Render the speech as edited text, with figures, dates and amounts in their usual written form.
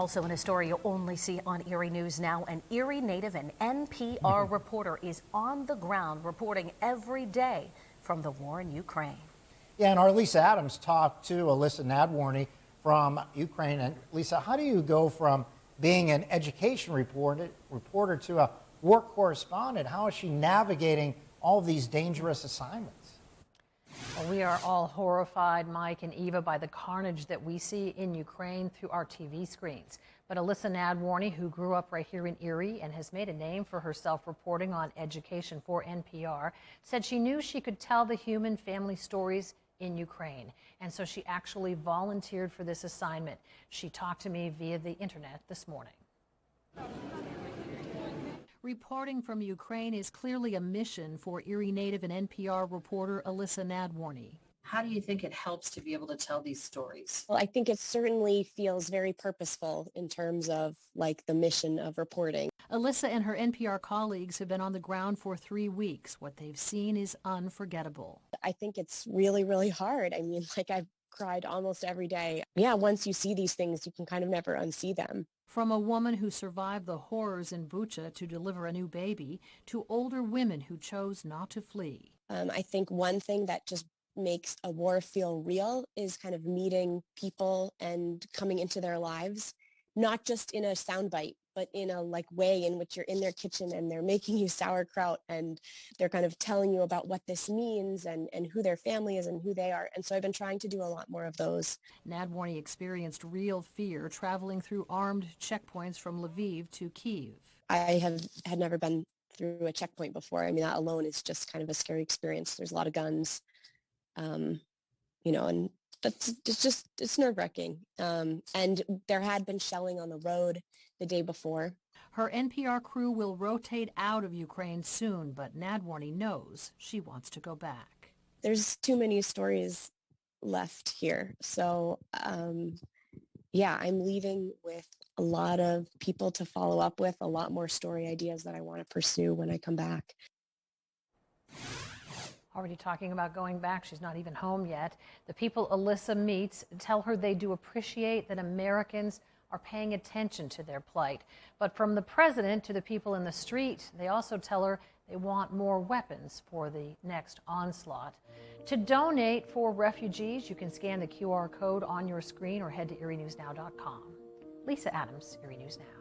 Also in a story you'll only see on Erie News Now, an Erie native and NPR reporter is on the ground reporting every day from the war in Ukraine. Yeah, and our Lisa Adams talked to Elissa Nadworny from Ukraine. And Lisa, how do you go from being an education reporter to a war correspondent? How is she navigating all of these dangerous assignments? Well, we are all horrified, Mike and Eva, by the carnage that we see in Ukraine through our TV screens. But Elissa Nadworny, who grew up right here in Erie and has made a name for herself reporting on education for NPR, said she knew she could tell the human family stories in Ukraine. And so she actually volunteered for this assignment. She talked to me via the internet this morning. Reporting from Ukraine is clearly a mission for Erie native and NPR reporter Elissa Nadworny. How do you think it helps to be able to tell these stories? Well, I think it certainly feels very purposeful in terms of like the mission of reporting. Elissa and her NPR colleagues have been on the ground for 3 weeks. What they've seen is unforgettable. I think it's really, really hard. I mean, like I've cried almost every day. Yeah, once you see these things, you can kind of never unsee them. From a woman who survived the horrors in Bucha to deliver a new baby, to older women who chose not to flee. I think one thing that just makes a war feel real is kind of meeting people and coming into their lives, not just in a soundbite, but in a like way in which you're in their kitchen and they're making you sauerkraut and they're kind of telling you about what this means and who their family is and who they are. And so I've been trying to do a lot more of those. Nadworny experienced real fear traveling through armed checkpoints from Lviv to Kyiv. I had never been through a checkpoint before. I mean, that alone is just kind of a scary experience. There's a lot of guns, and it's nerve-wracking. And there had been shelling on the road the day before. Her NPR crew will rotate out of Ukraine soon, but Nadworny knows she wants to go back. There's too many stories left here. So, yeah, I'm leaving with a lot of people to follow up with, a lot more story ideas that I want to pursue when I come back. Already talking about going back. She's not even home yet. The people Elissa meets tell her they do appreciate that Americans are paying attention to their plight. But from the president to the people in the street, they also tell her they want more weapons for the next onslaught. To donate for refugees, you can scan the QR code on your screen or head to erienewsnow.com. Lisa Adams, Erie News Now.